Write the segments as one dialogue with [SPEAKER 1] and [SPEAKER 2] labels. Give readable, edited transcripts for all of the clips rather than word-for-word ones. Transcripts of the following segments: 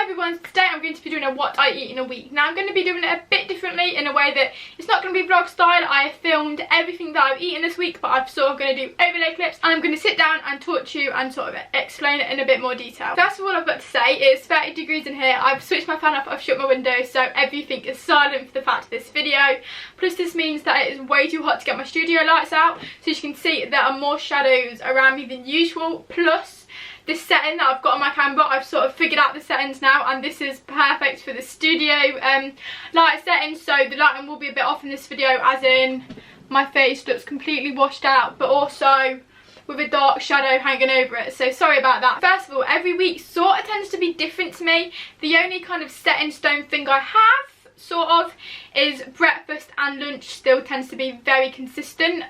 [SPEAKER 1] everyone, today I'm going to be doing a what I eat in a week. Now I'm going to be doing it a bit differently in a way that it's not going to be vlog style. I have filmed everything that I've eaten this week, but I'm sort of going to do overlay clips and I'm going to sit down and talk to you and sort of explain it in a bit more detail. First of all, I've got to say it's 30 degrees in here. I've switched my fan off, I've shut my window, so everything is silent for the fact of this video. Plus this means that it is way too hot to get my studio lights out, so as you can see there are more shadows around me than usual. Plus this setting that I've got on my camera, I've sort of figured out the settings now, and this is perfect for the studio light setting, so the lighting will be a bit off in this video, as in my face looks completely washed out, but also with a dark shadow hanging over it, so sorry about that. First of all, every week sort of tends to be different to me. The only kind of set in stone thing I have sort of is breakfast and lunch still tends to be very consistent.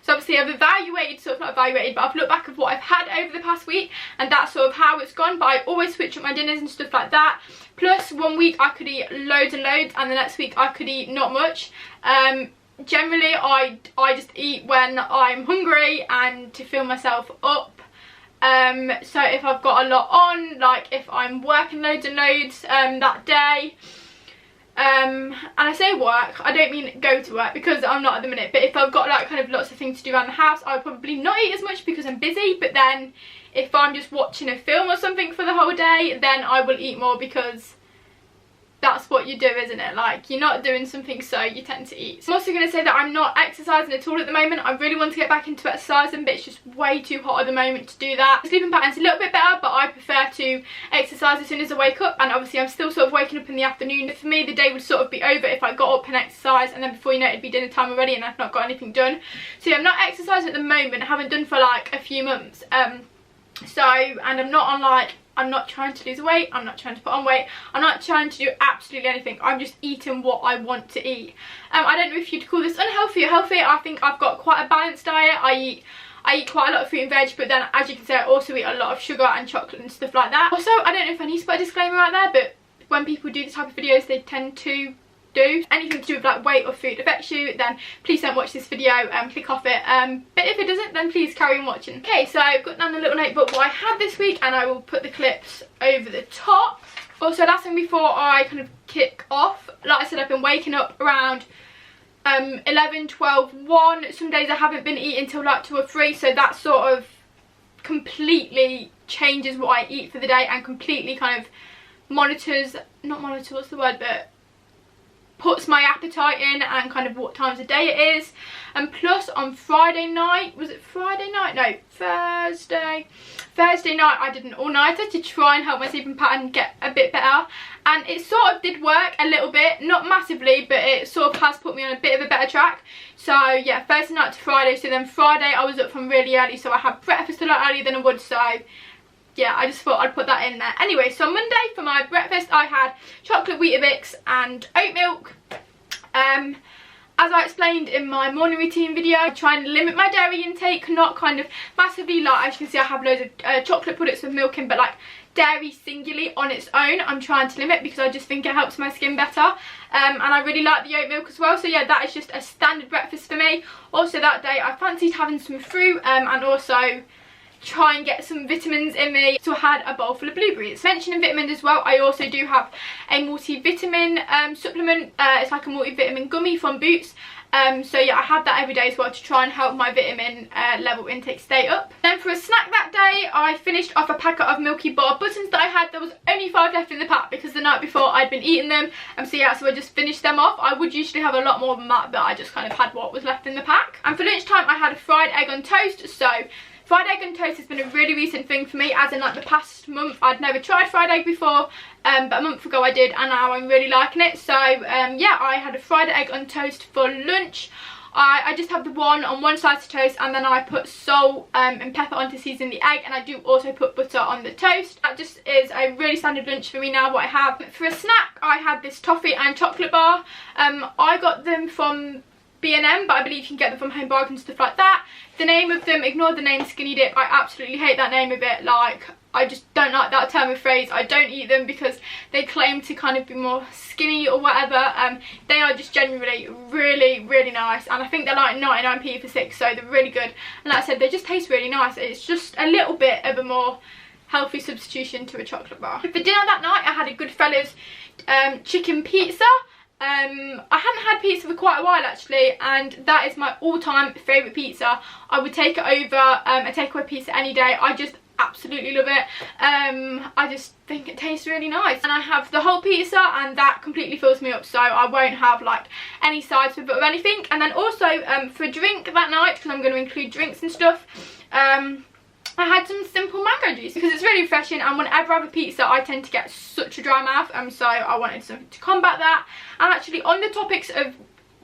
[SPEAKER 1] So obviously I've evaluated, sort of not evaluated, but I've looked back at what I've had over the past week, and that's sort of how it's gone. But I always switch up my dinners and stuff like that. Plus one week I could eat loads and loads, and the next week I could eat not much. Generally I just eat when I'm hungry and to fill myself up. So if I've got a lot on, like if I'm working loads and loads that day, and I say work, I don't mean go to work because I'm not at the minute, but if I've got like kind of lots of things to do around the house, I would probably not eat as much because I'm busy. But then if I'm just watching a film or something for the whole day, then I will eat more because that's what you do, isn't it? Like, you're not doing something, so you tend to eat. So I'm also going to say that I'm not exercising at all at the moment. I really want to get back into exercising, but it's just way too hot at the moment to do that. The sleeping pattern's a little bit better, but I prefer to exercise as soon as I wake up, and obviously I'm still sort of waking up in the afternoon. For me, the day would sort of be over if I got up and exercised, and then before you know it, it'd be dinner time already and I've not got anything done. So yeah, I'm not exercising at the moment. I haven't done for like a few months. And I'm not on like, I'm not trying to lose weight, I'm not trying to put on weight, I'm not trying to do absolutely anything. I'm just eating what I want to eat. I don't know if you'd call this unhealthy or healthy. I think I've got quite a balanced diet. I eat quite a lot of fruit and veg, but then as you can see I also eat a lot of sugar and chocolate and stuff like that. Also, I don't know if I need to put a disclaimer out there, but when people do this type of videos, they tend to do anything to do with like weight or food affects you, then please don't watch this video and click off it. But if it doesn't, then please carry on watching. Okay, so I've got down a little notebook what I had this week, and I will put the clips over the top. Also, last thing before I kind of kick off, like I said, I've been waking up around 11, 12, 1. Some days I haven't been eating till like 2 or 3, so that sort of completely changes what I eat for the day and completely kind of what's the word, but puts my appetite in and kind of what times of day it is. And plus on Friday night, was it Friday night? No, Thursday night I did an all-nighter to try and help my sleeping pattern get a bit better, and it sort of did work a little bit, not massively, but it sort of has put me on a bit of a better track. So yeah, Thursday night to Friday. So then Friday I was up from really early, so I had breakfast a lot earlier than I would, so yeah, I just thought I'd put that in there. Anyway, so on Monday for my breakfast I had chocolate Weetabix and oat milk. As I explained in my morning routine video, I try and limit my dairy intake, not kind of massively, like as you can see I have loads of chocolate products with milk in, but like dairy singularly on its own I'm trying to limit because I just think it helps my skin better. And I really like the oat milk as well, so yeah, that is just a standard breakfast for me. Also that day I fancied having some fruit and also try and get some vitamins in me, so I had a bowl full of blueberries. Mentioning vitamins as well, I also do have a multivitamin supplement. It's like a multivitamin gummy from Boots. So yeah, I had that every day as well to try and help my vitamin level intake stay up. Then for a snack that day, I finished off a packet of Milky Bar buttons that I had. There was only 5 left in the pack because the night before I'd been eating them. So yeah, so I just finished them off. I would usually have a lot more than that, but I just kind of had what was left in the pack. And for lunchtime I had a fried egg on toast. So fried egg and toast has been a really recent thing for me, as in like the past month I'd never tried fried egg before, but a month ago I did, and now I'm really liking it. So yeah, I had a fried egg on toast for lunch. I just have the one on one slice of toast, and then I put salt and pepper on to season the egg, and I do also put butter on the toast. That just is a really standard lunch for me now, what I have. For a snack I had this toffee and chocolate bar. I got them from B&M, but I believe you can get them from Home Bargains and stuff like that. The name of them, ignore the name Skinny Dip. I absolutely hate that name of it. Like, I just don't like that term of phrase. I don't eat them because they claim to kind of be more skinny or whatever. They are just genuinely really nice, and I think they're like 99p for 6, so they're really good. And like I said, they just taste really nice. It's just a little bit of a more healthy substitution to a chocolate bar. For dinner that night I had a Goodfellas chicken pizza. I hadn't had pizza for quite a while actually, and that is my all-time favourite pizza. I would take it over a takeaway pizza any day. I just absolutely love it. I just think it tastes really nice, and I have the whole pizza and that completely fills me up, so I won't have like any sides with it or anything. And then also for a drink that night, because I'm going to include drinks and stuff, I had some simple mango juice because it's really refreshing, and whenever I have a pizza I tend to get such a dry mouth, so I wanted something to combat that. And actually, on the topics of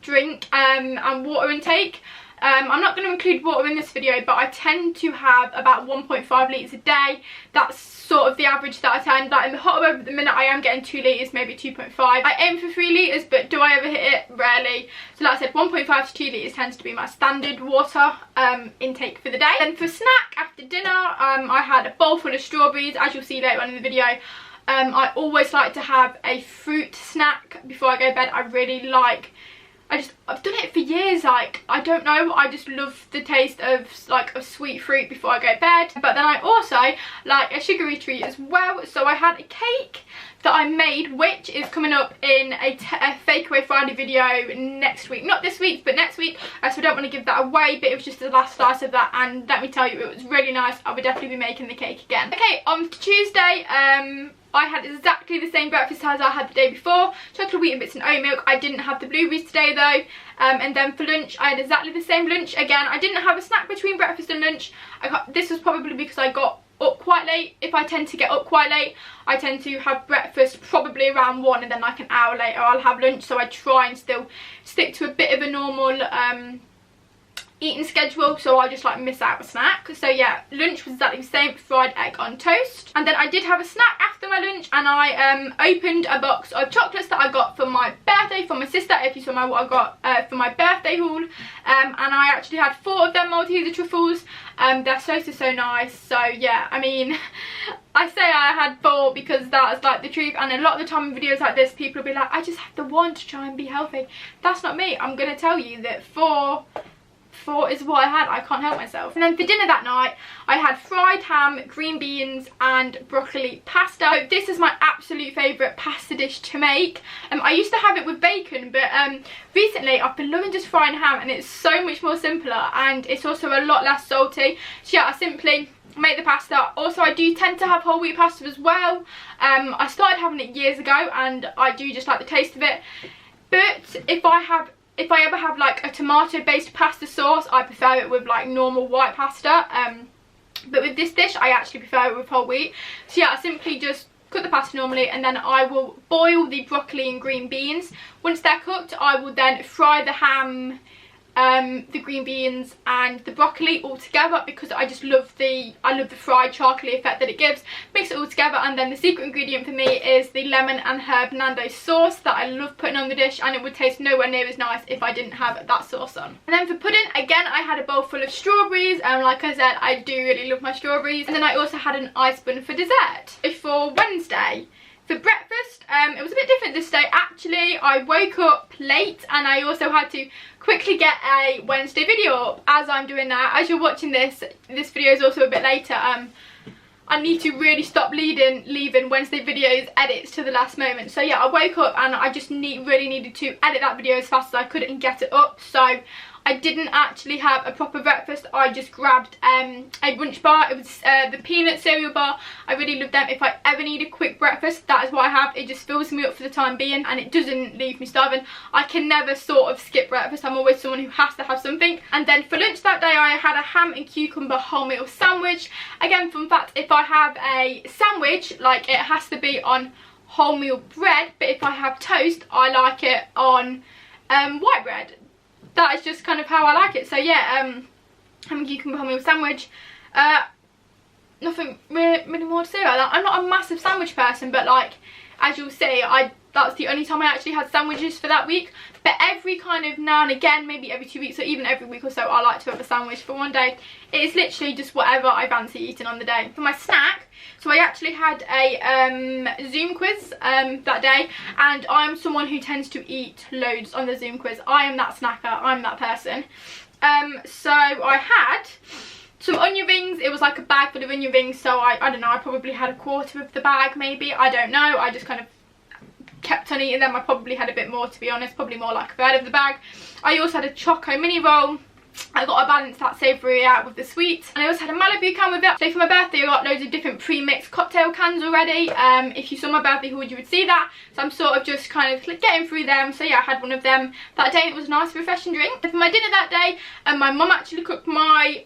[SPEAKER 1] drink and water intake, I'm not going to include water in this video, but I tend to have about 1.5 litres a day. That's sort of the average that I tend. Like in the hot weather at the minute I am getting 2 litres, maybe 2.5. I aim for 3 litres, but do I ever hit it? Rarely. So like I said, 1.5 to 2 litres tends to be my standard water intake for the day. Then for snack after dinner, I had a bowl full of strawberries, as you'll see later on in the video. I always like to have a fruit snack before I go to bed. I really like, I've done it for years, like, I don't know, I just love the taste of like a sweet fruit before I go to bed. But then I also like a sugary treat as well, so I had a cake that I made, which is coming up in a Fake Away Friday video next week. Not this week, but next week, so I don't want to give that away, but it was just the last slice of that, and let me tell you, it was really nice. I would definitely be making the cake again. Okay, on Tuesday, I had exactly the same breakfast as I had the day before. Chocolate wheat and bits and oat milk. I didn't have the blueberries today though. And then for lunch, I had exactly the same lunch. Again, I didn't have a snack between breakfast and lunch. This was probably because I got up quite late. If I tend to get up quite late, I tend to have breakfast probably around 1, and then like an hour later I'll have lunch. So I try and still stick to a bit of a normal eating schedule, so I just like miss out a snack. So yeah, lunch was exactly the same, fried egg on toast. And then I did have a snack after my lunch, and I opened a box of chocolates that I got for my birthday from my sister. If you saw what I got for my birthday haul, and I actually had 4 of them Malteser truffles. They're so nice. So yeah, I mean, I say I had 4 because that is like the truth, and a lot of the time in videos like this people will be like, I just have the one to try and be healthy. That's not me. I'm gonna tell you that 4 is what I had. I can't help myself. And then for dinner that night I had fried ham, green beans and broccoli pasta. So this is my absolute favourite pasta dish to make. I used to have it with bacon, but recently I've been loving just frying ham, and it's so much more simpler, and it's also a lot less salty. So yeah, I simply make the pasta. Also, I do tend to have whole wheat pasta as well. I started having it years ago, and I do just like the taste of it. But if I ever have like a tomato based pasta sauce, I prefer it with like normal white pasta. But with this dish I actually prefer it with whole wheat. So yeah, I simply just cook the pasta normally, and then I will boil the broccoli and green beans. Once they're cooked, I will then fry the ham, the green beans and the broccoli all together, because I just love the fried chocolatey effect that it gives. Mix it all together, and then the secret ingredient for me is the lemon and herb Nando's sauce that I love putting on the dish, and it would taste nowhere near as nice if I didn't have that sauce on. And then for pudding, again I had a bowl full of strawberries, and like I said, I do really love my strawberries. And then I also had an ice bun for dessert. For Wednesday, for breakfast, it was a bit different this day actually. I woke up late, and I also had to quickly get a Wednesday video up, as I'm doing now. As you're watching this video is also a bit later. I need to really stop leaving Wednesday videos edits to the last moment. So yeah, I woke up and I just really needed to edit that video as fast as I could and get it up. So I didn't actually have a proper breakfast. I just grabbed a brunch bar. It was the peanut cereal bar. I really love them. If I ever need a quick breakfast, that is what I have. It just fills me up for the time being, and it doesn't leave me starving. I can never sort of skip breakfast. I'm always someone who has to have something. And then for lunch that day, I had a ham and cucumber wholemeal sandwich. Again, fun fact, if I have a sandwich, like, it has to be on wholemeal bread, but if I have toast, I like it on white bread. That is just kind of how I like it. So yeah, ham and cucumber wholemeal sandwich. Nothing really more to say about that. I'm not a massive sandwich person, but like, as you'll see, that's the only time I actually had sandwiches for that week. But every kind of now and again, maybe every 2 weeks or even every week or so, I like to have a sandwich for one day. It is literally just whatever I fancy eating on the day. For my snack, so I actually had a Zoom quiz that day, and I'm someone who tends to eat loads on the Zoom quiz. I am that snacker, I'm that person. So I had some onion rings. It was like a bag full of onion rings, so I don't know, I probably had a quarter of the bag maybe, I don't know. I just kind of kept on eating them. I probably had a bit more, to be honest, probably more like a third of the bag. I also had a choco mini roll. I got to balance that savoury out with the sweets. And I also had a Malibu can with it. So for my birthday I got loads of different pre-mixed cocktail cans already. If you saw my birthday haul you would see that. So I'm sort of just kind of getting through them. So yeah, I had one of them that day and it was a nice refreshing drink. So for my dinner that day, my mum actually cooked my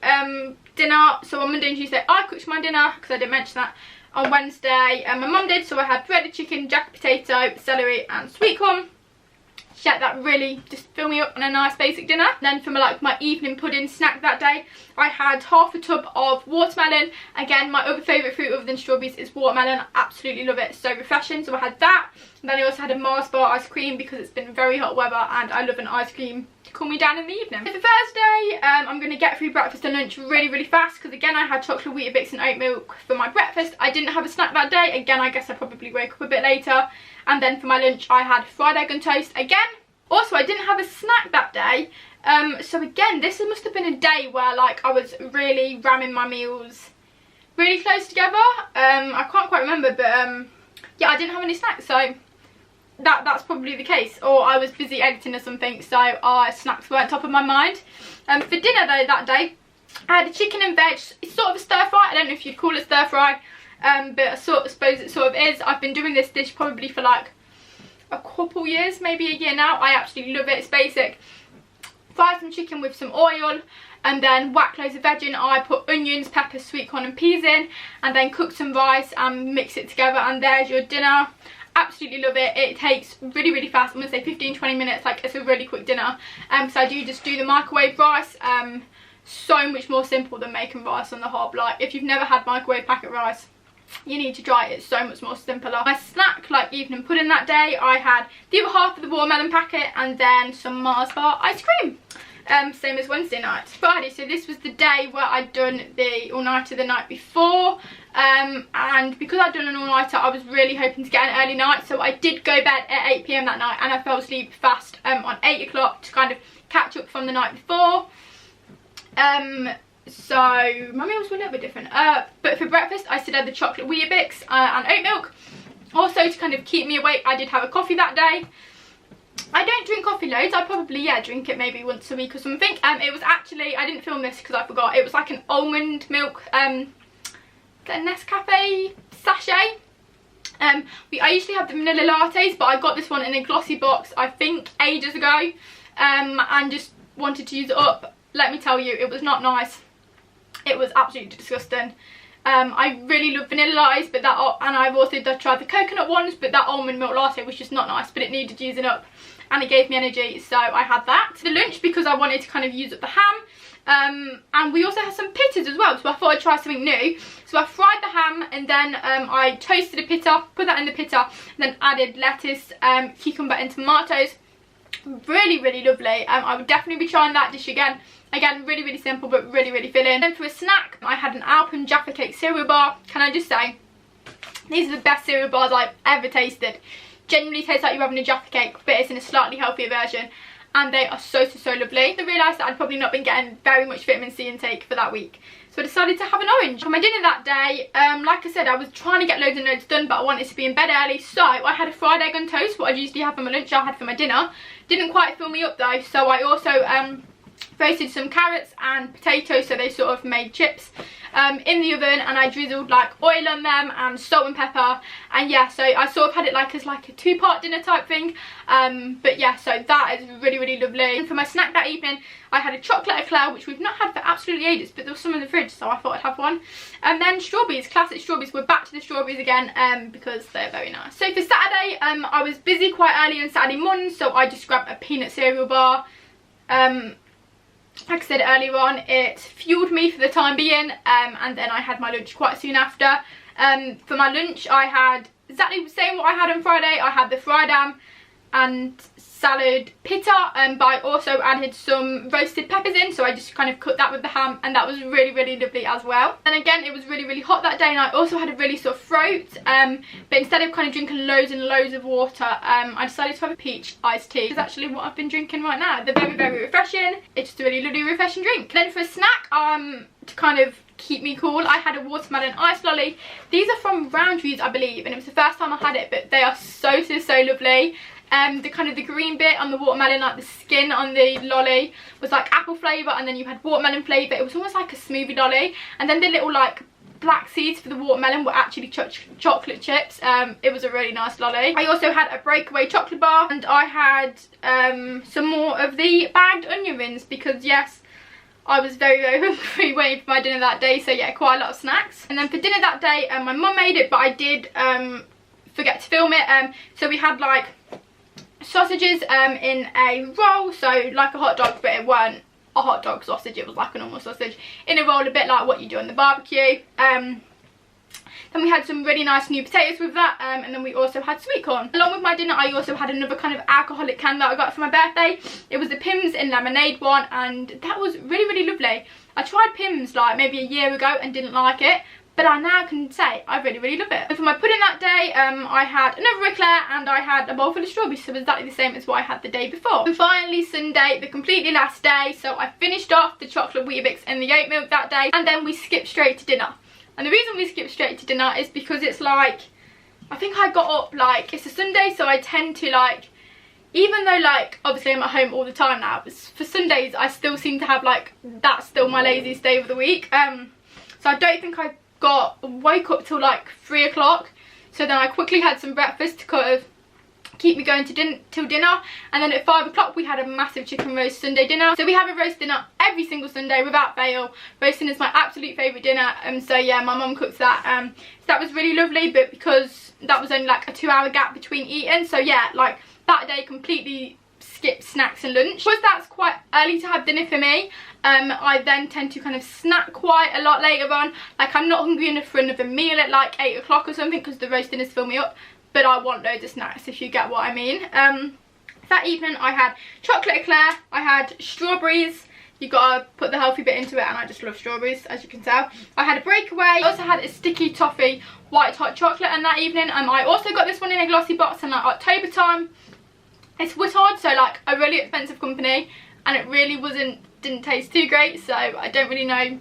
[SPEAKER 1] dinner. So on Monday and Tuesday I cooked my dinner, because I didn't mention that on Wednesday. And my mum did, so I had breaded chicken, jack potato, celery and sweet corn. Yeah, that really just filled me up on a nice basic dinner. Then for my evening pudding snack that day, I had half a tub of watermelon. Again, my other favourite fruit other than strawberries is watermelon. I absolutely love it, it's so refreshing. So I had that. And then I also had a Mars bar ice cream because it's been very hot weather and I love an ice cream to cool me down in the evening. For Thursday, I'm going to get through breakfast and lunch really fast, because again I had chocolate Weetabix and oat milk for my breakfast. I didn't have a snack that day. Again, I guess I probably woke up a bit later. And then for my lunch I had fried egg and toast again. Also, I didn't have a snack that day. So again, this must have been a day where I was really ramming my meals really close together. I can't quite remember, but yeah, I didn't have any snacks, so that's probably the case. Or I was busy editing or something, so snacks weren't top of my mind. For dinner though that day, I had a chicken and veg. It's sort of a stir fry. I don't know if you'd call it stir fry, but I suppose it sort of is. I've been doing this dish probably for a couple years, maybe a year now. I absolutely love it. It's basic. Fry some chicken with some oil and then whack loads of veg in. I put onions, peppers, sweet corn and peas in, and then cook some rice and mix it together, and there's your dinner. Absolutely love it. It takes really fast. I'm gonna say 15-20 minutes. It's a really quick dinner. So I just do the microwave rice. So much more simple than making rice on the hob. If you've never had microwave packet rice, you need to try it. It's so much more simpler. My snack, evening pudding that day, I had the other half of the watermelon packet and then some Mars bar ice cream. Same as Wednesday night. Friday, so this was the day where I'd done the all-nighter the night before. And because I'd done an all-nighter, I was really hoping to get an early night. So I did go bed at 8 PM that night, and I fell asleep fast on 8 o'clock to kind of catch up from the night before. So my meals were a little bit different, but for breakfast I still had the chocolate Weetabix and oat milk. Also, to kind of keep me awake, I did have a coffee that day. I don't drink coffee loads. I probably drink it maybe once a week or something. It was actually, I didn't film this because I forgot, it was like an almond milk the Nescafe sachet. I usually have the vanilla lattes, but I got this one in a glossy box I think ages ago, and just wanted to use it up. Let me tell you, it was not nice. It was absolutely disgusting. I really love vanilla lattes, but and I've also tried the coconut ones, but that almond milk latte was just not nice, but it needed using up and it gave me energy, so I had that. For lunch, because I wanted to kind of use up the ham, and we also had some pittas as well, so I thought I'd try something new. So I fried the ham and then I toasted a pitta, put that in the pitta, and then added lettuce, cucumber and tomatoes. Really lovely. I would definitely be trying that dish again. Again, really simple but really filling. Then for a snack, I had an Alpen Jaffa Cake cereal bar. Can I just say, these are the best cereal bars I've ever tasted. Genuinely tastes like you're having a Jaffa Cake, but it's in a slightly healthier version, and they are so lovely. I realised that I'd probably not been getting very much vitamin C intake for that week, so I decided to have an orange. For my dinner that day, like I said, I was trying to get loads and loads done, but I wanted to be in bed early, so I had a fried egg and toast. What I usually have for my lunch, I had for my dinner. Didn't quite fill me up though, so I also roasted some carrots and potatoes, so they sort of made chips in the oven, and I drizzled oil on them and salt and pepper, and yeah, so I sort of had it as a 2-part dinner type thing. But yeah, so that is really lovely. And for my snack that evening, I had a chocolate eclair, which we've not had for absolutely ages, but there was some in the fridge, so I thought I'd have one. And then strawberries, classic strawberries. We're back to the strawberries again, because they're very nice. So for Saturday, I was busy quite early on Saturday morning, so I just grabbed a peanut cereal bar. Like I said earlier on, it fueled me for the time being, and then I had my lunch quite soon after. For my lunch, I had exactly the same what I had on Friday. I had the fried ham and salad pita, but I also added some roasted peppers in, so I just kind of cooked that with the ham, and that was really, really lovely as well. And again, it was really, really hot that day, and I also had a really sore throat, but instead of kind of drinking loads and loads of water, I decided to have a peach iced tea. It's actually what I've been drinking right now. They're very, very refreshing. It's just a really lovely, refreshing drink. Then for a snack, to kind of keep me cool, I had a watermelon ice lolly. These are from Roundtrees, I believe, and it was the first time I had it, but they are so, so, so lovely. The kind of the green bit on the watermelon, like the skin on the lolly, was like apple flavour, and then you had watermelon flavour. It was almost like a smoothie lolly, and then the little like black seeds for the watermelon were actually chocolate chips. It was a really nice lolly. I also had a breakaway chocolate bar, and I had some more of the bagged onion rings, because yes, I was very, very hungry waiting for my dinner that day. So yeah, quite a lot of snacks. And then for dinner that day, my mum made it, but I did forget to film it. So we had like sausages in a roll, so like a hot dog, but it weren't a hot dog sausage, it was like a normal sausage in a roll, a bit like what you do on the barbecue. Then we had some really nice new potatoes with that, and then we also had sweet corn. Along with my dinner, I also had another kind of alcoholic can that I got for my birthday. It was the Pimm's in lemonade one, and that was really, really lovely. I tried Pimm's like maybe a year ago and didn't like it, but I now can say I really, really love it. And for my pudding that day, I had another eclair, and I had a bowl full of strawberries, so exactly the same as what I had the day before. And finally Sunday, the completely last day, so I finished off the chocolate Weetabix and the oat milk that day, and then we skipped straight to dinner. And the reason we skipped straight to dinner is because it's like, I think I got up, like, it's a Sunday, so I tend to like, even though like obviously I'm at home all the time now, but for Sundays I still seem to have like, that's still my laziest day of the week. So I don't think I woke up till like 3 o'clock, so then I quickly had some breakfast to kind of keep me going till dinner, and then at 5 o'clock we had a massive chicken roast Sunday dinner. So we have a roast dinner every single Sunday without fail. Roasting is my absolute favourite dinner, and so yeah, my mum cooks that. So that was really lovely, but because that was only like a 2-hour gap between eating, so yeah, like that day completely skipped snacks and lunch. Because that's quite early to have dinner for me, I then tend to kind of snack quite a lot later on. Like I'm not hungry enough for another meal at like 8 o'clock or something, because the roast dinners fill me up, but I want loads of snacks, if you get what I mean. That evening I had chocolate eclair, I had strawberries. You gotta put the healthy bit into it, and I just love strawberries, as you can tell. I had a breakaway. I also had a sticky toffee white hot chocolate, and that evening I also got this one in a glossy box in like October time. It's Woodford, so like a really expensive company, and it really didn't taste too great, so I don't really know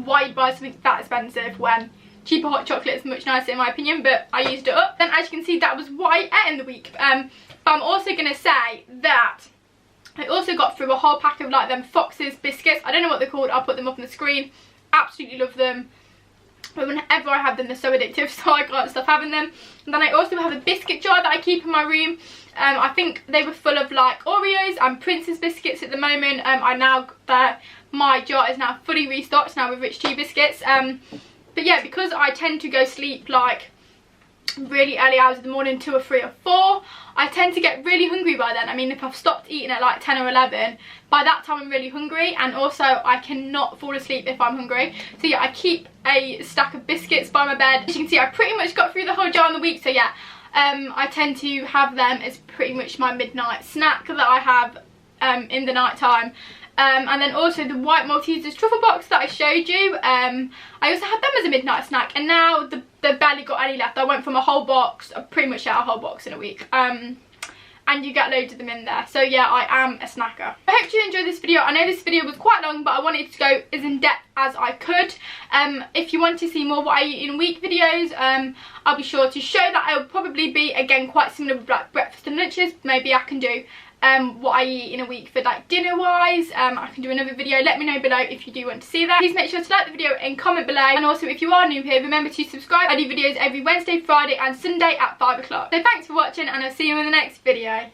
[SPEAKER 1] why you'd buy something that expensive when cheaper hot chocolate is much nicer in my opinion, but I used it up. Then as you can see, that was what I ate in the week. But I'm also going to say that I also got through a whole pack of like them Fox's biscuits. I don't know what they're called, I'll put them up on the screen. Absolutely love them. But whenever I have them, they're so addictive, so I can't stop having them. And then I also have a biscuit jar that I keep in my room. I think they were full of like Oreos and Prince's biscuits at the moment. My jar is now fully restocked now with Rich Tea biscuits. But yeah, because I tend to go sleep like really early hours of the morning, 2 or 3 or 4, I tend to get really hungry by then. I mean, if I've stopped eating at like 10 or 11, by that time I'm really hungry, and also I cannot fall asleep if I'm hungry. So yeah, I keep a stack of biscuits by my bed. As you can see, I pretty much got through the whole jar in the week, so yeah, I tend to have them as pretty much my midnight snack that I have in the night time. And then also the white Maltesers truffle box that I showed you, I also had them as a midnight snack, and now they've barely got any left. I went from a whole box, I pretty much ate a whole box in a week, and you get loads of them in there. So yeah, I am a snacker. I hope you enjoyed this video. I know this video was quite long, but I wanted to go as in depth as I could. If you want to see more what I eat in a week videos, I'll be sure to show that. It'll probably be again quite similar with like breakfast and lunches. Maybe I can do what I eat in a week for like dinner wise. I can do another video. Let me know below if you do want to see that. Please make sure to like the video and comment below, and also if you are new here, remember to subscribe. I do videos every Wednesday, Friday and Sunday at 5 o'clock. So thanks for watching, and I'll see you in the next video.